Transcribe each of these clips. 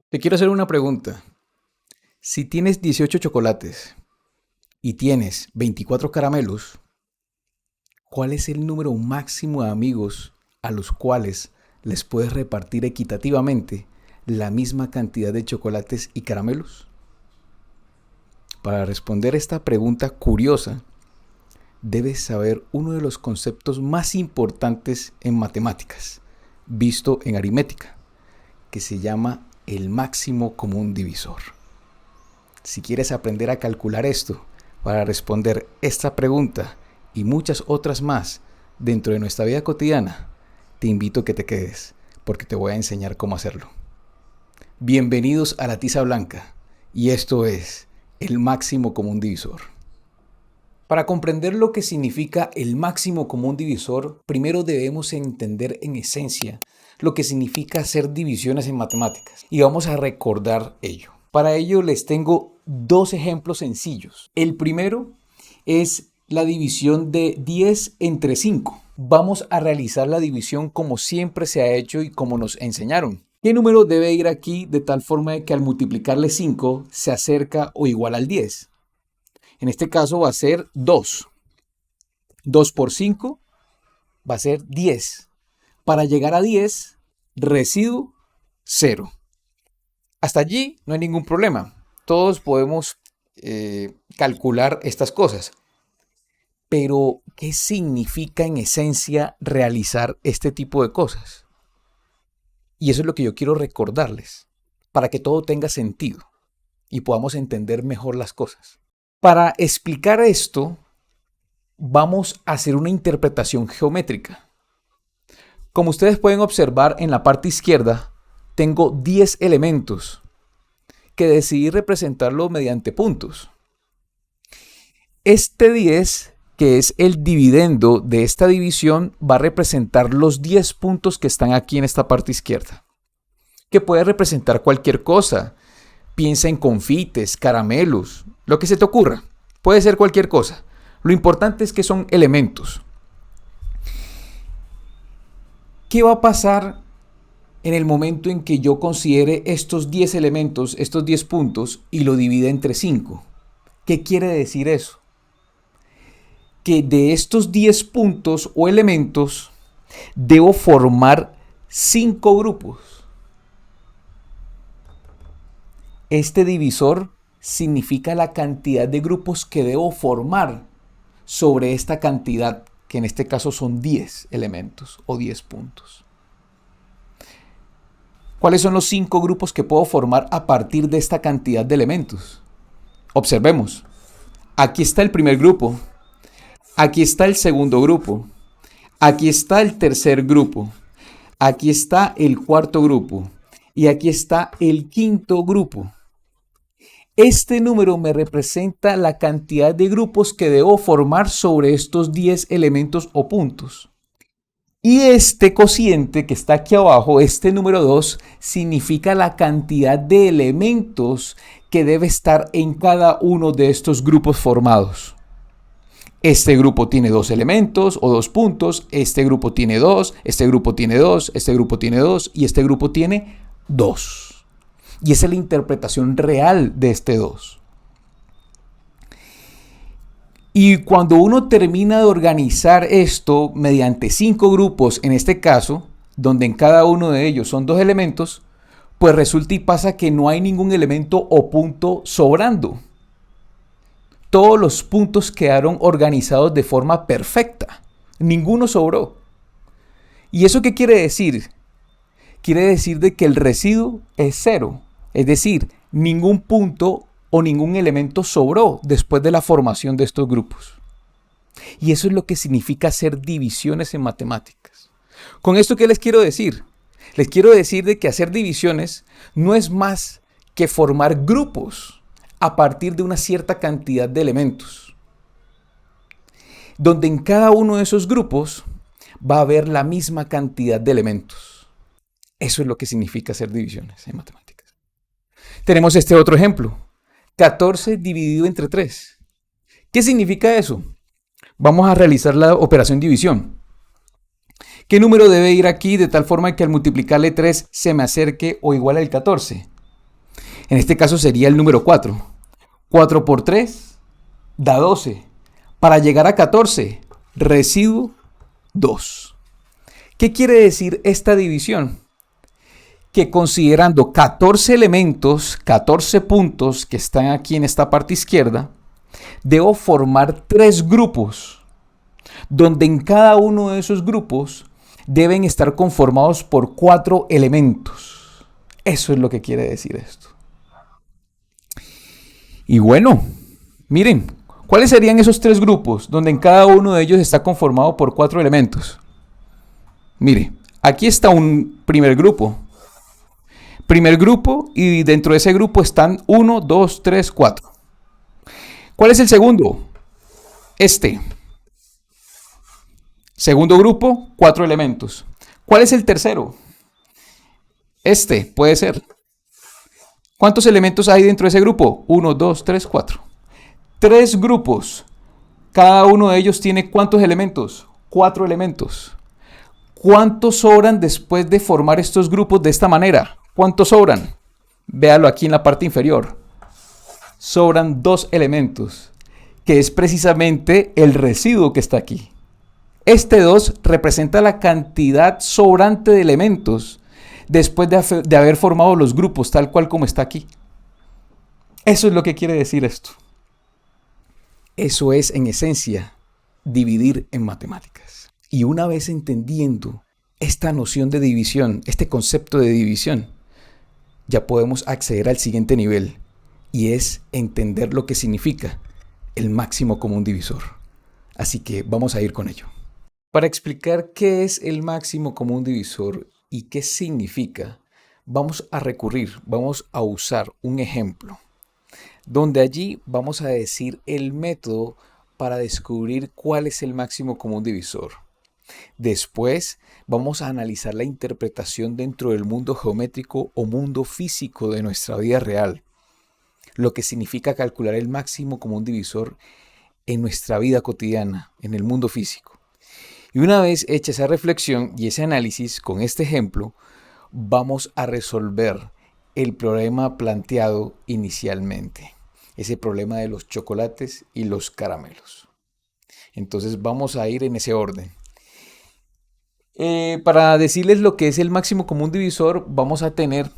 Te quiero hacer una pregunta. Si tienes 18 chocolates y tienes 24 caramelos, ¿cuál es el número máximo de amigos a los cuales les puedes repartir equitativamente la misma cantidad de chocolates y caramelos? Para responder esta pregunta curiosa, debes saber uno de los conceptos más importantes en matemáticas, visto en aritmética, que se llama el máximo común divisor. Si quieres aprender a calcular esto para responder esta pregunta y muchas otras más dentro de nuestra vida cotidiana, te invito a que te quedes porque te voy a enseñar cómo hacerlo. Bienvenidos a la Tiza Blanca y esto es el máximo común divisor. Para comprender lo que significa el máximo común divisor, primero debemos entender en esencia lo que significa hacer divisiones en matemáticas y vamos a recordar ello. Para ello les tengo dos ejemplos sencillos. El primero es la división de 10 entre 5. Vamos a realizar la división como siempre se ha hecho y como nos enseñaron. ¿Qué número debe ir aquí de tal forma que al multiplicarle 5 se acerca o igual al 10? En este caso va a ser 2. 2 por 5 va a ser 10. Para llegar a 10, residuo 0. Hasta allí no hay ningún problema. Todos podemos calcular estas cosas. Pero, ¿qué significa en esencia realizar este tipo de cosas? Y eso es lo que yo quiero recordarles, para que todo tenga sentido y podamos entender mejor las cosas. Para explicar esto, vamos a hacer una interpretación geométrica. Como ustedes pueden observar en la parte izquierda, tengo 10 elementos que decidí representarlo mediante puntos. Este 10, que es el dividendo de esta división, va a representar los 10 puntos que están aquí en esta parte izquierda, que puede representar cualquier cosa. Piensa en confites, caramelos, lo que se te ocurra. Puede ser cualquier cosa. Lo importante es que son elementos. ¿Qué va a pasar en el momento en que yo considere estos 10 elementos, estos 10 puntos, y lo divida entre 5? ¿Qué quiere decir eso? Que de estos 10 puntos o elementos debo formar 5 grupos. Este divisor significa la cantidad de grupos que debo formar sobre esta cantidad, que en este caso son 10 elementos o 10 puntos. ¿Cuáles son los 5 grupos que puedo formar a partir de esta cantidad de elementos? Observemos. Aquí está el primer grupo. Aquí está el segundo grupo. Aquí está el tercer grupo. Aquí está el cuarto grupo. Y aquí está el quinto grupo. Este número me representa la cantidad de grupos que debo formar sobre estos 10 elementos o puntos. Y este cociente que está aquí abajo, este número 2, significa la cantidad de elementos que debe estar en cada uno de estos grupos formados. Este grupo tiene 2 elementos o 2 puntos, este grupo tiene 2, este grupo tiene 2, este grupo tiene 2 y este grupo tiene 2. Y esa es la interpretación real de este 2. Y cuando uno termina de organizar esto mediante 5 grupos, en este caso, donde en cada uno de ellos son 2 elementos, pues resulta y pasa que no hay ningún elemento o punto sobrando. Todos los puntos quedaron organizados de forma perfecta. Ninguno sobró. ¿Y eso qué quiere decir? Quiere decir de que el residuo es 0. Es decir, ningún punto o ningún elemento sobró después de la formación de estos grupos. Y eso es lo que significa hacer divisiones en matemáticas. ¿Con esto qué les quiero decir? Les quiero decir de que hacer divisiones no es más que formar grupos a partir de una cierta cantidad de elementos, donde en cada uno de esos grupos va a haber la misma cantidad de elementos. Eso es lo que significa hacer divisiones en matemáticas. Tenemos este otro ejemplo. 14 dividido entre 3. ¿Qué significa eso? Vamos a realizar la operación división. ¿Qué número debe ir aquí de tal forma que al multiplicarle 3 se me acerque o iguale al 14? En este caso sería el número 4. 4 por 3 da 12. Para llegar a 14, residuo 2. ¿Qué quiere decir esta división? Que considerando 14 elementos, 14 puntos que están aquí en esta parte izquierda, debo formar 3 grupos, donde en cada uno de esos grupos deben estar conformados por 4 elementos. Eso es lo que quiere decir esto. Y bueno, miren, ¿cuáles serían esos 3 grupos donde en cada uno de ellos está conformado por 4 elementos? Mire, aquí está un primer grupo. Primer grupo, y dentro de ese grupo están 1, 2, 3, 4. ¿Cuál es el segundo? Este. Segundo grupo, 4 elementos. ¿Cuál es el tercero? Este puede ser. ¿Cuántos elementos hay dentro de ese grupo? 1, 2, 3, 4. 3 grupos. Cada uno de ellos tiene ¿cuántos elementos? 4 elementos. ¿Cuántos sobran después de formar estos grupos de esta manera? ¿Cuántos sobran? Véalo aquí en la parte inferior. Sobran 2 elementos, que es precisamente el residuo que está aquí. Este 2 representa la cantidad sobrante de elementos después de haber formado los grupos tal cual como está aquí. Eso es lo que quiere decir esto. Eso es, en esencia, dividir en matemáticas. Y una vez entendiendo esta noción de división, este concepto de división, ya podemos acceder al siguiente nivel, y es entender lo que significa el máximo común divisor. Así que vamos a ir con ello. Para explicar qué es el máximo común divisor y qué significa, vamos a usar un ejemplo, donde allí vamos a decir el método para descubrir cuál es el máximo común divisor. Después vamos a analizar la interpretación dentro del mundo geométrico o mundo físico de nuestra vida real, lo que significa calcular el máximo común divisor en nuestra vida cotidiana, en el mundo físico. Y una vez hecha esa reflexión y ese análisis con este ejemplo, vamos a resolver el problema planteado inicialmente, ese problema de los chocolates y los caramelos. Entonces vamos a ir en ese orden. Para decirles lo que es el máximo común divisor, vamos a tener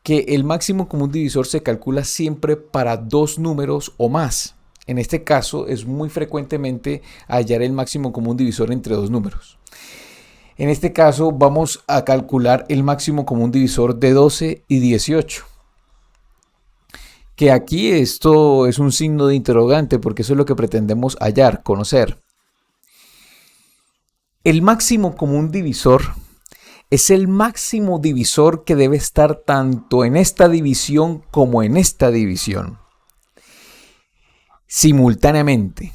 que el máximo común divisor se calcula siempre para 2 números o más. En este caso es muy frecuentemente hallar el máximo común divisor entre 2 números. En este caso vamos a calcular el máximo común divisor de 12 y 18. Que aquí esto es un signo de interrogante porque eso es lo que pretendemos hallar, conocer. El máximo común divisor es el máximo divisor que debe estar tanto en esta división como en esta división, simultáneamente,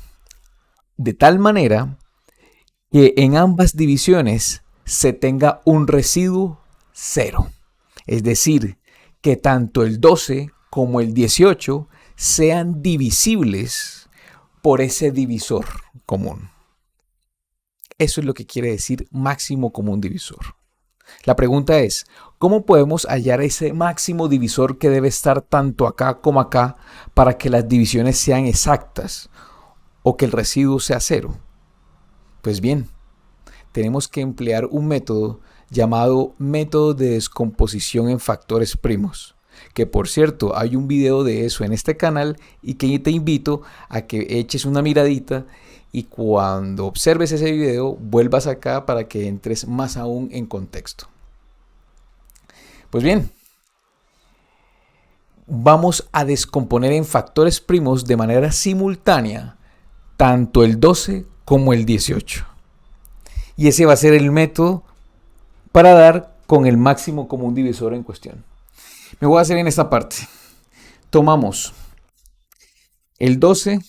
de tal manera que en ambas divisiones se tenga un residuo 0. Es decir, que tanto el 12 como el 18 sean divisibles por ese divisor común. Eso es lo que quiere decir máximo común divisor. La pregunta es, ¿cómo podemos hallar ese máximo divisor que debe estar tanto acá como acá para que las divisiones sean exactas o que el residuo sea 0? Pues bien, tenemos que emplear un método llamado método de descomposición en factores primos, que por cierto hay un video de eso en este canal y que te invito a que eches una miradita y cuando observes ese video vuelvas acá para que entres más aún en contexto. Pues bien, vamos a descomponer en factores primos de manera simultánea tanto el 12 como el 18. Y ese va a ser el método para dar con el máximo común divisor en cuestión. Me voy a hacer en esta parte. Tomamos el 12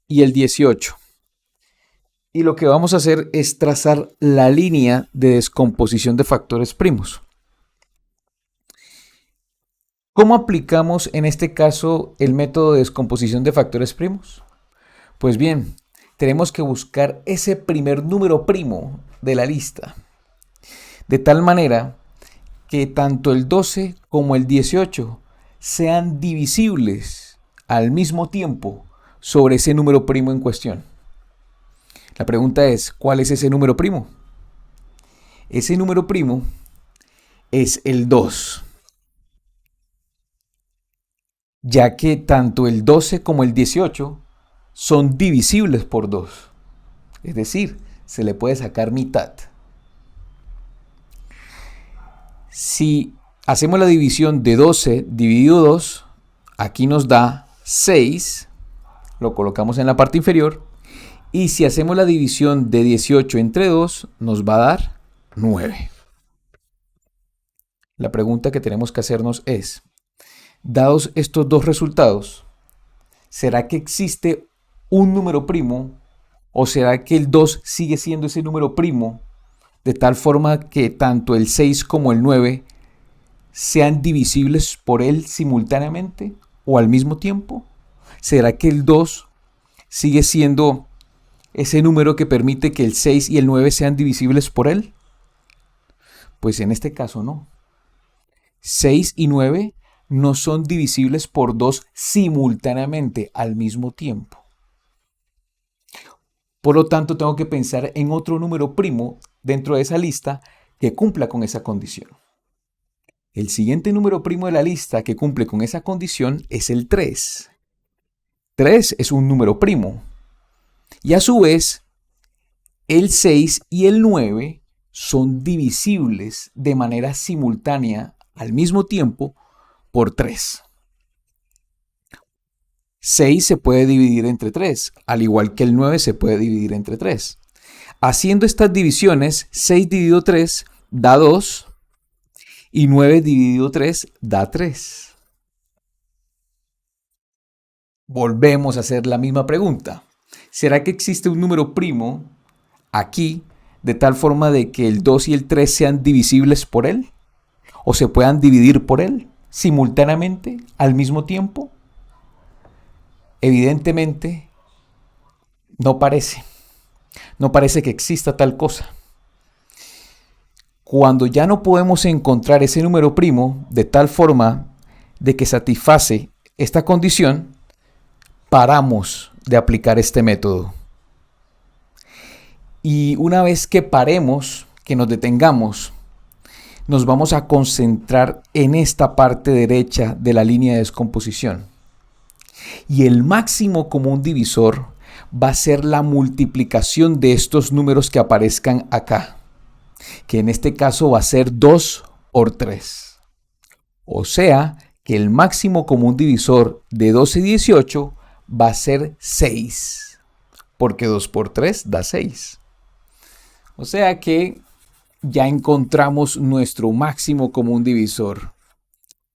y el 18. Y lo que vamos a hacer es trazar la línea de descomposición de factores primos. ¿Cómo aplicamos en este caso el método de descomposición de factores primos? Pues bien, tenemos que buscar ese primer número primo de la lista, de tal manera que tanto el 12 como el 18 sean divisibles al mismo tiempo sobre ese número primo en cuestión. La pregunta es, ¿cuál es ese número primo? Ese número primo es el 2, ya que tanto el 12 como el 18 son divisibles por 2. Es decir, se le puede sacar mitad. Si hacemos la división de 12 dividido 2, aquí nos da 6, lo colocamos en la parte inferior, y si hacemos la división de 18 entre 2, nos va a dar 9. La pregunta que tenemos que hacernos es, dados estos dos resultados, ¿será que existe un número primo o será que el 2 sigue siendo ese número primo de tal forma que tanto el 6 como el 9 sean divisibles por él simultáneamente o al mismo tiempo? ¿Será que el 2 sigue siendo ese número que permite que el 6 y el 9 sean divisibles por él? Pues en este caso no. 6 y 9 no son divisibles por 2 simultáneamente al mismo tiempo. Por lo tanto, tengo que pensar en otro número primo dentro de esa lista que cumpla con esa condición. El siguiente número primo de la lista que cumple con esa condición es el 3. 3 es un número primo. Y a su vez, el 6 y el 9 son divisibles de manera simultánea al mismo tiempo por 3. 6 se puede dividir entre 3, al igual que el 9 se puede dividir entre 3. Haciendo estas divisiones, 6 dividido 3 da 2 y 9 dividido 3 da 3. Volvemos a hacer la misma pregunta. ¿Será que existe un número primo aquí de tal forma de que el 2 y el 3 sean divisibles por él? ¿O se puedan dividir por él simultáneamente al mismo tiempo? Evidentemente, no parece que exista tal cosa. Cuando ya no podemos encontrar ese número primo de tal forma de que satisface esta condición, paramos de aplicar este método. Y una vez que paremos, que nos detengamos, nos vamos a concentrar en esta parte derecha de la línea de descomposición. Y el máximo común divisor va a ser la multiplicación de estos números que aparezcan acá, que en este caso va a ser 2 por 3. O sea que el máximo común divisor de 12 y 18 va a ser 6, porque 2 por 3 da 6. O sea que ya encontramos nuestro máximo común divisor.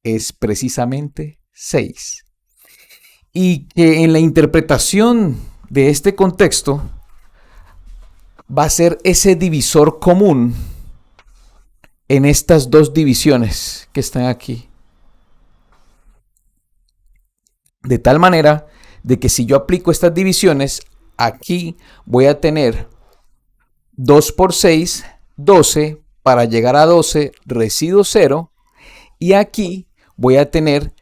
Es precisamente 6. Y que en la interpretación de este contexto va a ser ese divisor común en estas dos divisiones que están aquí. De tal manera de que si yo aplico estas divisiones, aquí voy a tener 2 por 6, 12, para llegar a 12, residuo 0, y aquí voy a tener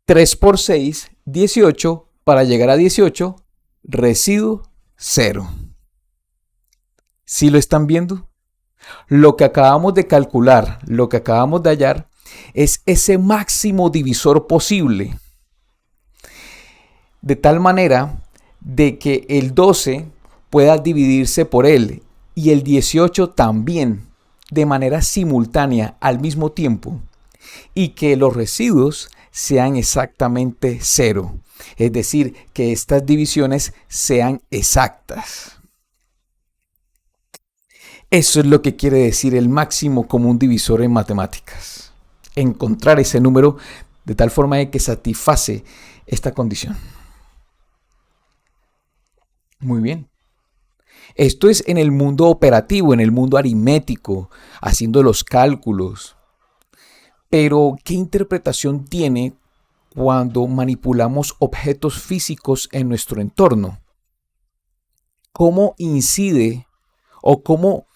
3 por 6, 18, para llegar a 18, residuo 0. ¿Sí lo están viendo? Lo que acabamos de calcular, lo que acabamos de hallar, es ese máximo divisor posible. De tal manera de que el 12 pueda dividirse por él y el 18 también, de manera simultánea al mismo tiempo, y que los residuos sean exactamente 0. Es decir, que estas divisiones sean exactas. Eso es lo que quiere decir el máximo común divisor en matemáticas. Encontrar ese número de tal forma de que satisface esta condición. Muy bien. Esto es en el mundo operativo, en el mundo aritmético, haciendo los cálculos. Pero, ¿qué interpretación tiene cuando manipulamos objetos físicos en nuestro entorno? ¿Cómo incide o cómo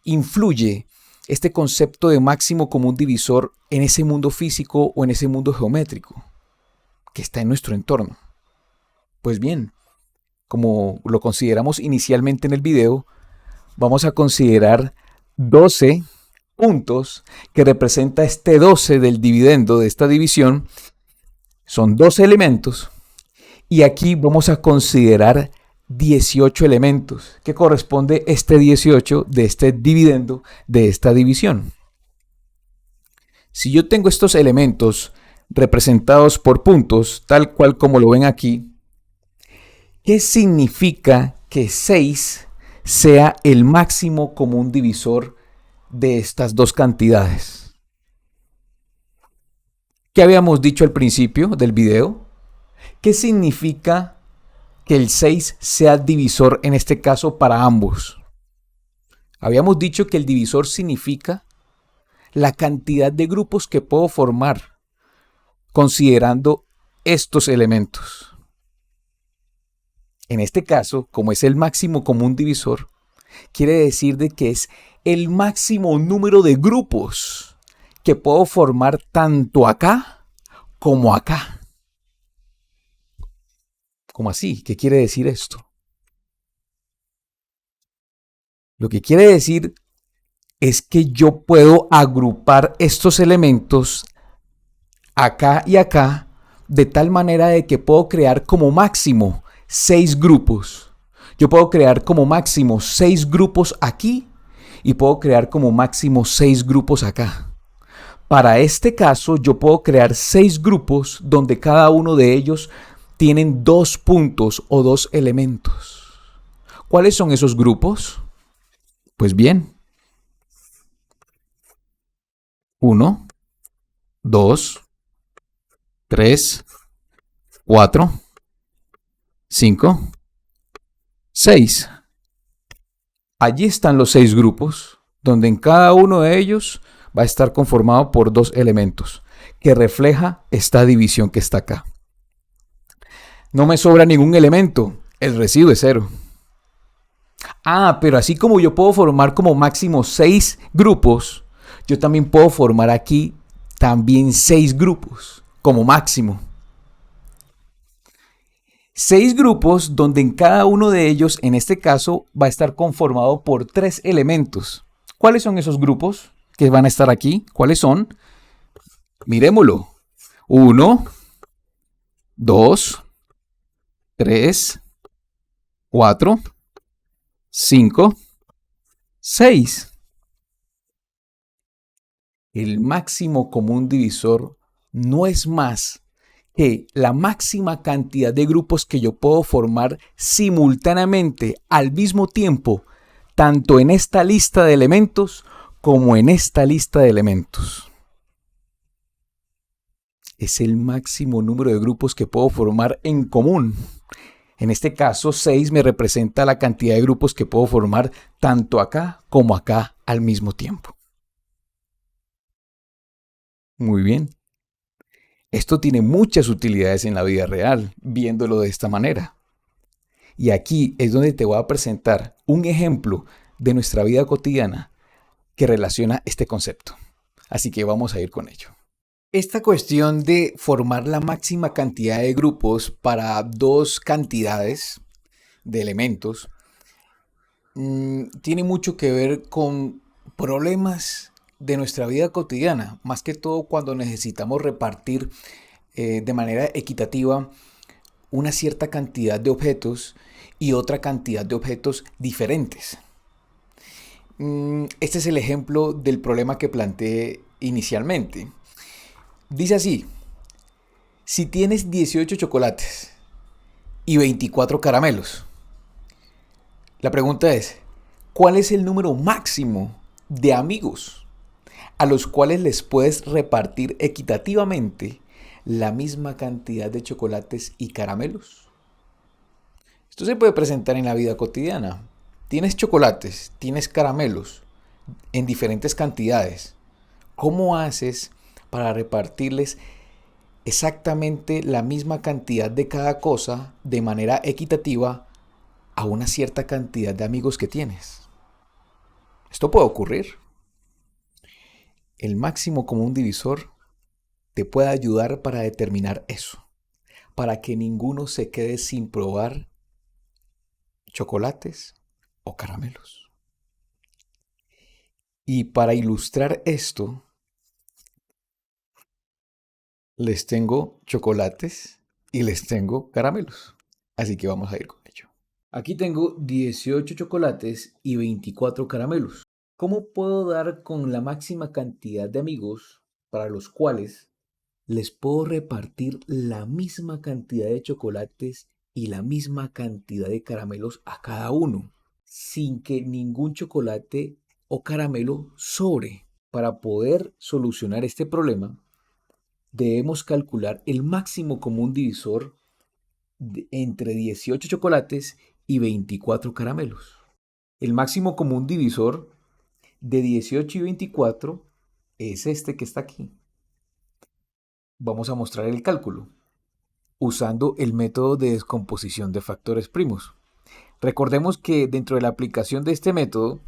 influye este concepto de máximo común divisor en ese mundo físico o en ese mundo geométrico que está en nuestro entorno? Pues bien, como lo consideramos inicialmente en el video, vamos a considerar 12 puntos que representa este 12 del dividendo de esta división. Son 12 elementos y aquí vamos a considerar 18 elementos que corresponde este 18 de este dividendo de esta división. Si yo tengo estos elementos representados por puntos, tal cual como lo ven aquí, ¿qué significa que 6 sea el máximo común divisor de estas dos cantidades? ¿Qué habíamos dicho al principio del video? ¿Qué significa que el 6 sea divisor en este caso para ambos? Habíamos dicho que el divisor significa la cantidad de grupos que puedo formar considerando estos elementos. En este caso, como es el máximo común divisor, quiere decir de que es el máximo número de grupos que puedo formar tanto acá como acá. ¿Cómo así? ¿Qué quiere decir esto? Lo que quiere decir es que yo puedo agrupar estos elementos acá y acá de tal manera de que puedo crear como máximo 6 grupos. Yo puedo crear como máximo 6 grupos aquí y puedo crear como máximo 6 grupos acá. Para este caso, yo puedo crear 6 grupos donde cada uno de ellos tienen 2 puntos o 2 elementos. ¿Cuáles son esos grupos? Pues bien, 1, 2, 3, 4, 5, 6. Allí están los 6 grupos, donde en cada uno de ellos va a estar conformado por 2 elementos, que refleja esta división que está acá. No me sobra ningún elemento, el residuo es 0. Pero así como yo puedo formar como máximo 6 grupos, yo también puedo formar aquí también 6 grupos como máximo. 6 grupos donde en cada uno de ellos, en este caso, va a estar conformado por 3 elementos. ¿Cuáles son esos grupos que van a estar aquí? ¿Cuáles son? Miremoslo. 1, 2, 3, 4, 5, 6. El máximo común divisor no es más que la máxima cantidad de grupos que yo puedo formar simultáneamente al mismo tiempo, tanto en esta lista de elementos como en esta lista de elementos. Es el máximo número de grupos que puedo formar en común. En este caso, 6 me representa la cantidad de grupos que puedo formar tanto acá como acá al mismo tiempo. Muy bien. Esto tiene muchas utilidades en la vida real, viéndolo de esta manera. Y aquí es donde te voy a presentar un ejemplo de nuestra vida cotidiana que relaciona este concepto. Así que vamos a ir con ello. Esta cuestión de formar la máxima cantidad de grupos para 2 cantidades de elementos tiene mucho que ver con problemas de nuestra vida cotidiana, más que todo cuando necesitamos repartir de manera equitativa una cierta cantidad de objetos y otra cantidad de objetos diferentes. Este es el ejemplo del problema que planteé inicialmente. Dice así: si tienes 18 chocolates y 24 caramelos, la pregunta es, ¿cuál es el número máximo de amigos a los cuales les puedes repartir equitativamente la misma cantidad de chocolates y caramelos? Esto se puede presentar en la vida cotidiana. Tienes chocolates, tienes caramelos en diferentes cantidades. ¿Cómo haces para repartirles exactamente la misma cantidad de cada cosa de manera equitativa a una cierta cantidad de amigos que tienes? Esto puede ocurrir. el máximo común divisor te puede ayudar para determinar eso, para que ninguno se quede sin probar chocolates o caramelos. Y para ilustrar esto, les tengo chocolates y les tengo caramelos. Así que vamos a ir con ello. Aquí tengo 18 chocolates y 24 caramelos. ¿Cómo puedo dar con la máxima cantidad de amigos para los cuales les puedo repartir la misma cantidad de chocolates y la misma cantidad de caramelos a cada uno, sin que ningún chocolate o caramelo sobre? Para poder solucionar este problema, debemos calcular el máximo común divisor entre 18 chocolates y 24 caramelos. El máximo común divisor de 18 y 24 es este que está aquí. Vamos a mostrar el cálculo usando el método de descomposición de factores primos. Recordemos que dentro de la aplicación de este método,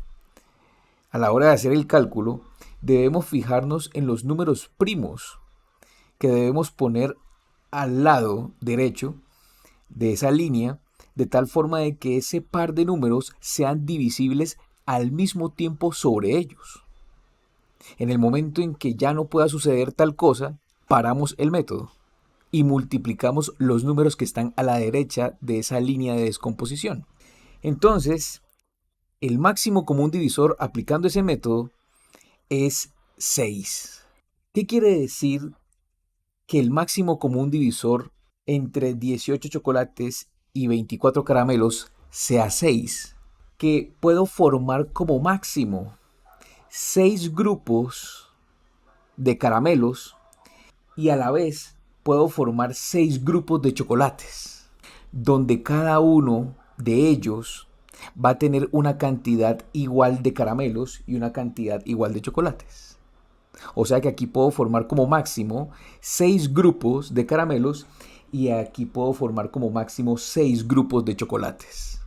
a la hora de hacer el cálculo, debemos fijarnos en los números primos que debemos poner al lado derecho de esa línea, de tal forma de que ese par de números sean divisibles al mismo tiempo sobre ellos. En el momento en que ya no pueda suceder tal cosa, paramos el método y multiplicamos los números que están a la derecha de esa línea de descomposición. Entonces, el máximo común divisor aplicando ese método es 6. ¿Qué quiere decir que el máximo común divisor entre 18 chocolates y 24 caramelos sea 6? Que puedo formar como máximo 6 grupos de caramelos y a la vez puedo formar 6 grupos de chocolates, donde cada uno de ellos va a tener una cantidad igual de caramelos y una cantidad igual de chocolates. O sea que aquí puedo formar como máximo 6 grupos de caramelos y aquí puedo formar como máximo 6 grupos de chocolates.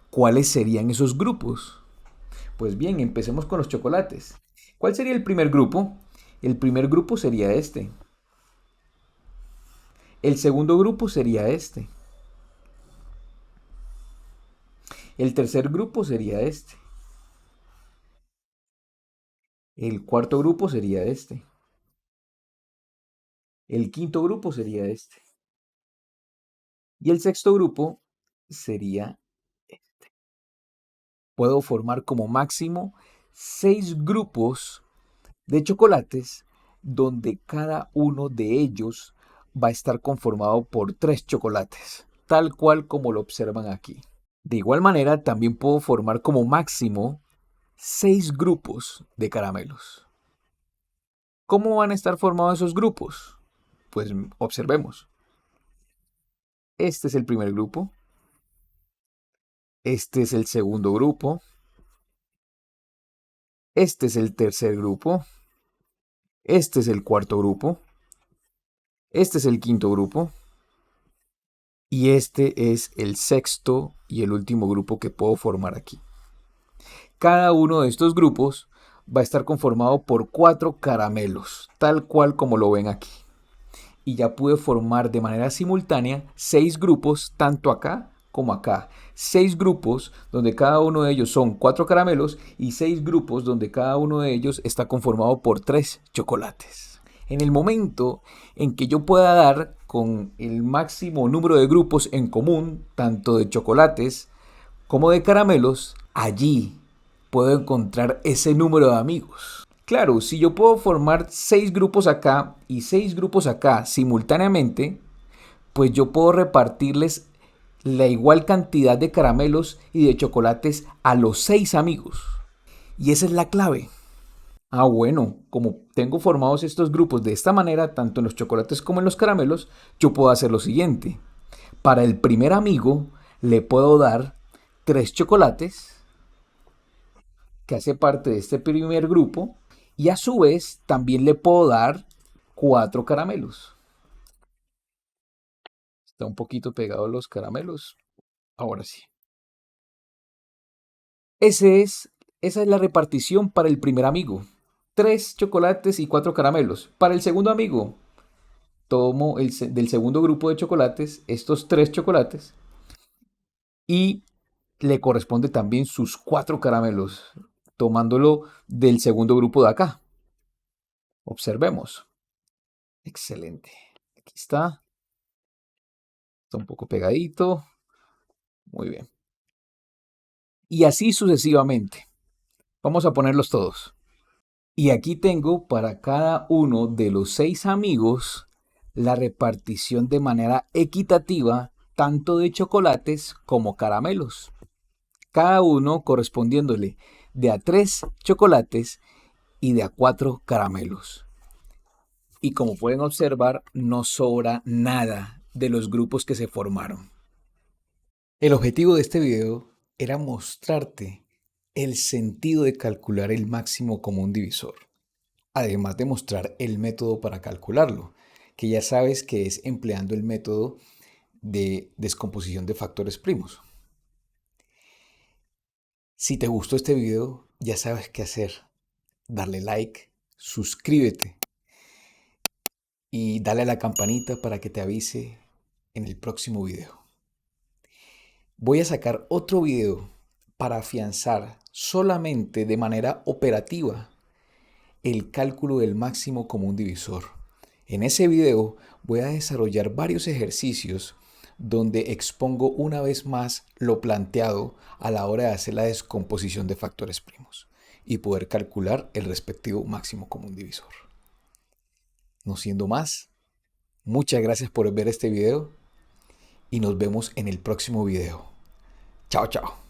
¿Cuáles serían esos grupos? Pues bien, empecemos con los chocolates. ¿Cuál sería el primer grupo? El primer grupo sería este. El segundo grupo sería este. El tercer grupo sería este. El cuarto grupo sería este. El quinto grupo sería este. Y el sexto grupo sería este. Puedo formar como máximo 6 grupos de chocolates donde cada uno de ellos va a estar conformado por 3 chocolates, tal cual como lo observan aquí. De igual manera, también puedo formar como máximo 6 grupos de caramelos. ¿Cómo van a estar formados esos grupos? Pues observemos. Este es el primer grupo. Este es el segundo grupo. Este es el tercer grupo. Este es el cuarto grupo. Este es el quinto grupo. Y este es el sexto y el último grupo que puedo formar aquí. Cada uno de estos grupos va a estar conformado por 4 caramelos, tal cual como lo ven aquí. Y ya pude formar de manera simultánea 6 grupos, tanto acá como acá. 6 grupos donde cada uno de ellos son 4 caramelos y 6 grupos donde cada uno de ellos está conformado por 3 chocolates. En el momento en que yo pueda dar con el máximo número de grupos en común, tanto de chocolates como de caramelos, allí puedo encontrar ese número de amigos. Claro, si yo puedo formar 6 grupos acá y 6 grupos acá simultáneamente, pues yo puedo repartirles la igual cantidad de caramelos y de chocolates a los 6 amigos. Y esa es la clave. Ah, bueno, como tengo formados estos grupos de esta manera, tanto en los chocolates como en los caramelos, yo puedo hacer lo siguiente. Para el primer amigo le puedo dar 3 chocolates, que hace parte de este primer grupo, y a su vez también le puedo dar 4 caramelos. Está un poquito pegado los caramelos. Ahora sí. Esa es la repartición para el primer amigo. 3 chocolates y 4 caramelos. Para el segundo amigo, tomo del segundo grupo de chocolates estos 3 chocolates y le corresponde también sus 4 caramelos, tomándolo del segundo grupo de acá. Observemos. Excelente. Aquí está. Está un poco pegadito. Muy bien. Y así sucesivamente. Vamos a ponerlos todos. Y aquí tengo para cada uno de los 6 amigos la repartición de manera equitativa tanto de chocolates como caramelos. Cada uno correspondiéndole de a 3 chocolates y de a 4 caramelos. Y como pueden observar, no sobra nada de los grupos que se formaron. El objetivo de este video era mostrarte el sentido de calcular el máximo común divisor, además de mostrar el método para calcularlo, que ya sabes que es empleando el método de descomposición de factores primos. Si te gustó este video, ya sabes qué hacer. Darle like, suscríbete y dale a la campanita para que te avise en el próximo video. Voy a sacar otro video para afianzar solamente de manera operativa el cálculo del máximo común divisor. En ese video voy a desarrollar varios ejercicios donde expongo una vez más lo planteado a la hora de hacer la descomposición de factores primos y poder calcular el respectivo máximo común divisor. No siendo más, muchas gracias por ver este video y nos vemos en el próximo video. Chao, chao.